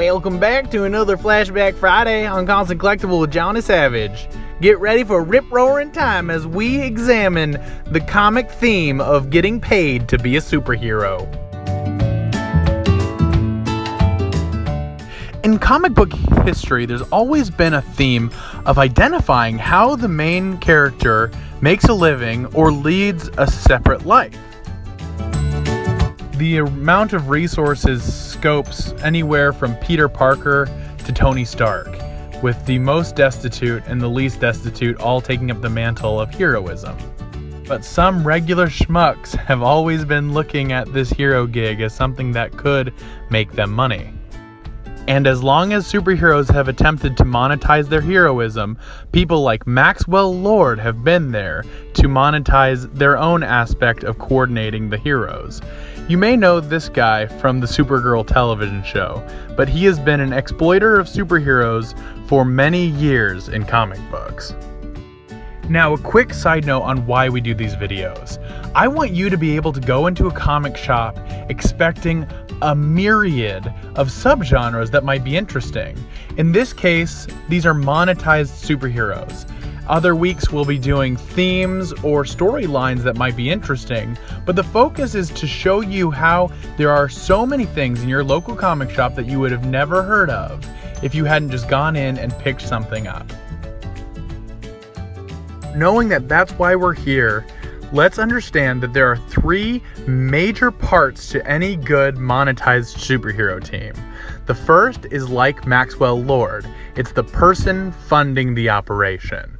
Welcome back to another Flashback Friday on Constant Collectible with Johnny Savage. Get ready for rip-roaring time as we examine the comic theme of getting paid to be a superhero. In comic book history, there's always been a theme of identifying how the main character makes a living or leads a separate life. The amount of resources scopes anywhere from Peter Parker to Tony Stark, with the most destitute and the least destitute all taking up the mantle of heroism. But some regular schmucks have always been looking at this hero gig as something that could make them money. And as long as superheroes have attempted to monetize their heroism, people like Maxwell Lord have been there to monetize their own aspect of coordinating the heroes. You may know this guy from the Supergirl television show, but he has been an exploiter of superheroes for many years in comic books. Now, a quick side note on why we do these videos. I want you to be able to go into a comic shop expecting a myriad of subgenres that might be interesting. In this case, these are monetized superheroes. Other weeks we'll be doing themes or storylines that might be interesting, but the focus is to show you how there are so many things in your local comic shop that you would have never heard of if you hadn't just gone in and picked something up. Knowing that that's why we're here, let's understand that there are three major parts to any good monetized superhero team. The first is like Maxwell Lord. It's the person funding the operation.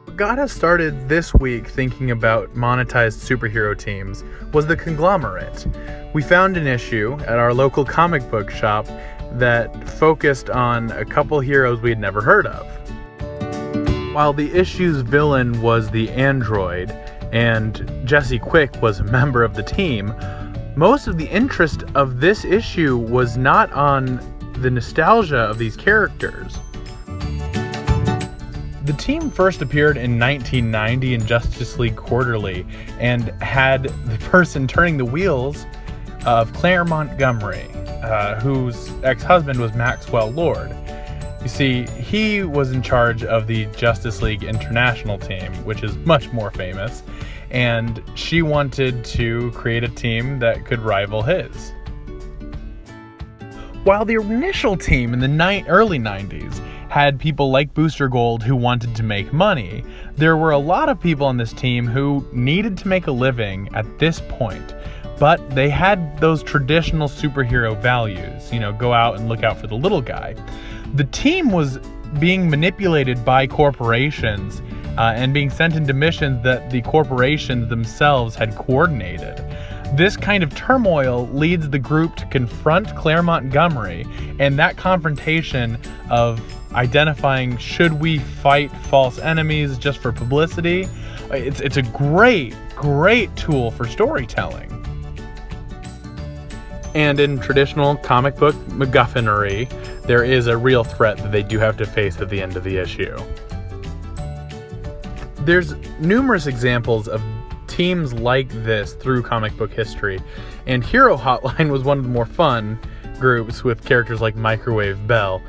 What got us started this week thinking about monetized superhero teams was the conglomerate. We found an issue at our local comic book shop that focused on a couple heroes we'd never heard of. While the issue's villain was the android, and Jesse Quick was a member of the team, most of the interest of this issue was not on the nostalgia of these characters. The team first appeared in 1990 in Justice League Quarterly and had the person turning the wheels of Claire Montgomery, whose ex-husband was Maxwell Lord. You see, he was in charge of the Justice League International team, which is much more famous, and she wanted to create a team that could rival his. While the initial team in the early 90s had people like Booster Gold who wanted to make money, there were a lot of people on this team who needed to make a living at this point. But they had those traditional superhero values, go out and look out for the little guy. The team was being manipulated by corporations and being sent into missions that the corporations themselves had coordinated. This kind of turmoil leads the group to confront Claire Montgomery, and that confrontation of identifying, should we fight false enemies just for publicity? It's a great tool for storytelling. And in traditional comic book MacGuffinery, there is a real threat that they do have to face at the end of the issue. There's numerous examples of teams like this through comic book history, and Hero Hotline was one of the more fun groups with characters like Microwave Bell.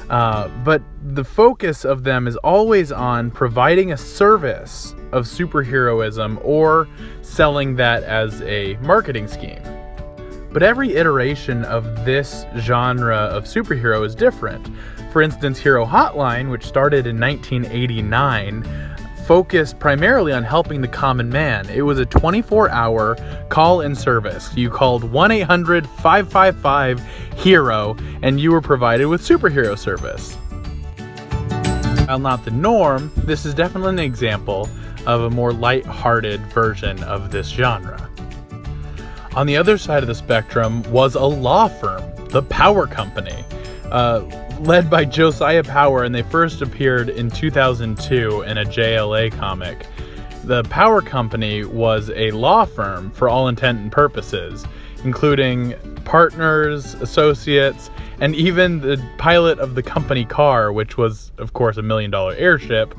But the focus of them is always on providing a service of superheroism or selling that as a marketing scheme. But every iteration of this genre of superhero is different. For instance, Hero Hotline, which started in 1989, focused primarily on helping the common man. It was a 24-hour call-in service. You called 1-800-555-HERO and you were provided with superhero service. While not the norm, this is definitely an example of a more light-hearted version of this genre. On the other side of the spectrum was a law firm, the Power Company, led by Josiah Power, and they first appeared in 2002 in a JLA comic. The Power Company was a law firm for all intent and purposes, including partners, associates, and even the pilot of the company car, which was, of course, $1 million airship.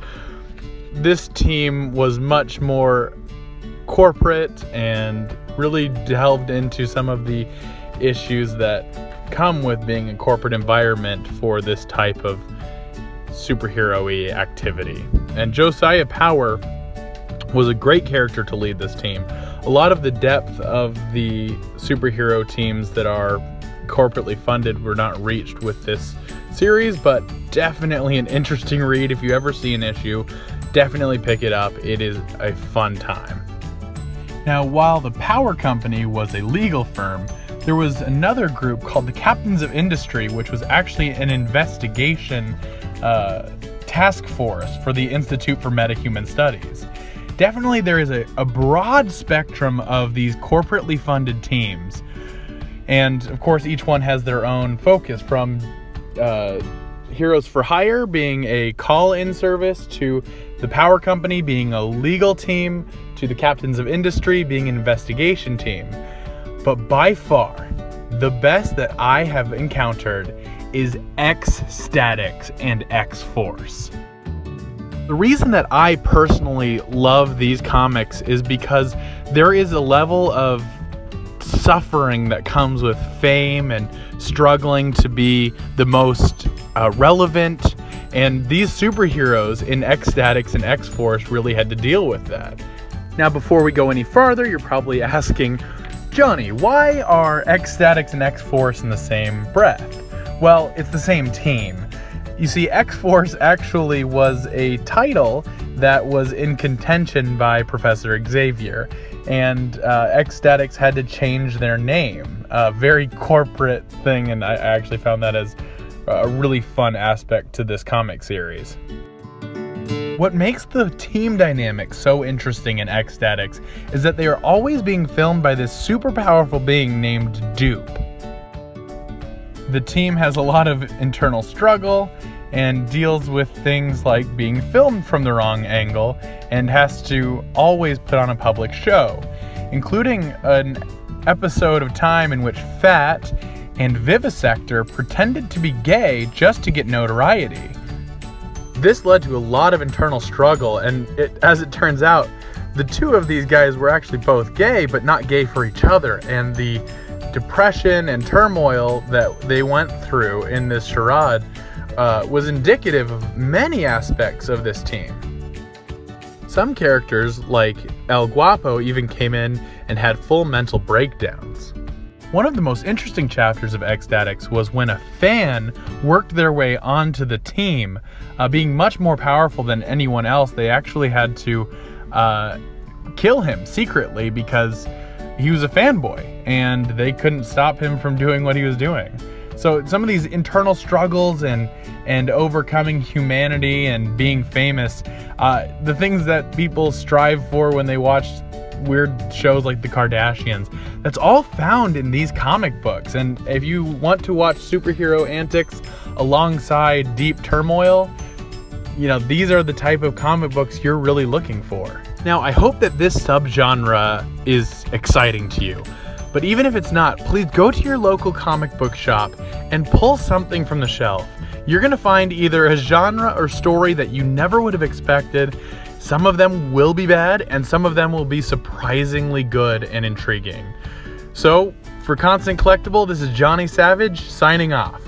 This team was much more corporate and really delved into some of the issues that come with being a corporate environment for this type of superhero-y activity. And Josiah Power was a great character to lead this team. A lot of the depth of the superhero teams that are corporately funded were not reached with this series, but definitely an interesting read. If you ever see an issue, definitely pick it up. It is a fun time. Now, while the Power Company was a legal firm, there was another group called the Captains of Industry, which was actually an investigation task force for the Institute for Metahuman Studies. Definitely there is a broad spectrum of these corporately funded teams. And of course, each one has their own focus, from Heroes for Hire being a call-in service, to the Power Company being a legal team, to the Captains of Industry being an investigation team. But by far, the best that I have encountered is X-Statix and X-Force. The reason that I personally love these comics is because there is a level of suffering that comes with fame and struggling to be the most relevant, and these superheroes in X-Statix and X-Force really had to deal with that. Now, before we go any farther, you're probably asking, Johnny, why are X-Statix and X-Force in the same breath? Well, it's the same team. You see, X-Force actually was a title that was in contention by Professor Xavier, and X-Statix had to change their name. A very corporate thing, and I actually found that as a really fun aspect to this comic series. What makes the team dynamic so interesting in X-Statix is that they are always being filmed by this super powerful being named Dupe. The team has a lot of internal struggle and deals with things like being filmed from the wrong angle and has to always put on a public show, including an episode of time in which Fat and Vivisector pretended to be gay just to get notoriety. This led to a lot of internal struggle, and as it turns out, the two of these guys were actually both gay, but not gay for each other, and the depression and turmoil that they went through in this charade was indicative of many aspects of this team. Some characters, like El Guapo, even came in and had full mental breakdowns. One of the most interesting chapters of X-Statix was when a fan worked their way onto the team, being much more powerful than anyone else. They actually had to kill him secretly because he was a fanboy, and they couldn't stop him from doing what he was doing. So some of these internal struggles and overcoming humanity and being famous, the things that people strive for when they watch weird shows like the Kardashians, that's all found in these comic books. And if you want to watch superhero antics alongside deep turmoil, you know, these are the type of comic books you're really looking for. Now, I hope that this subgenre is exciting to you, but even if it's not, please go to your local comic book shop and pull something from the shelf. You're gonna find either a genre or story that you never would have expected. Some of them will be bad, and some of them will be surprisingly good and intriguing. So, for Constant Collectible, this is Johnny Savage, signing off.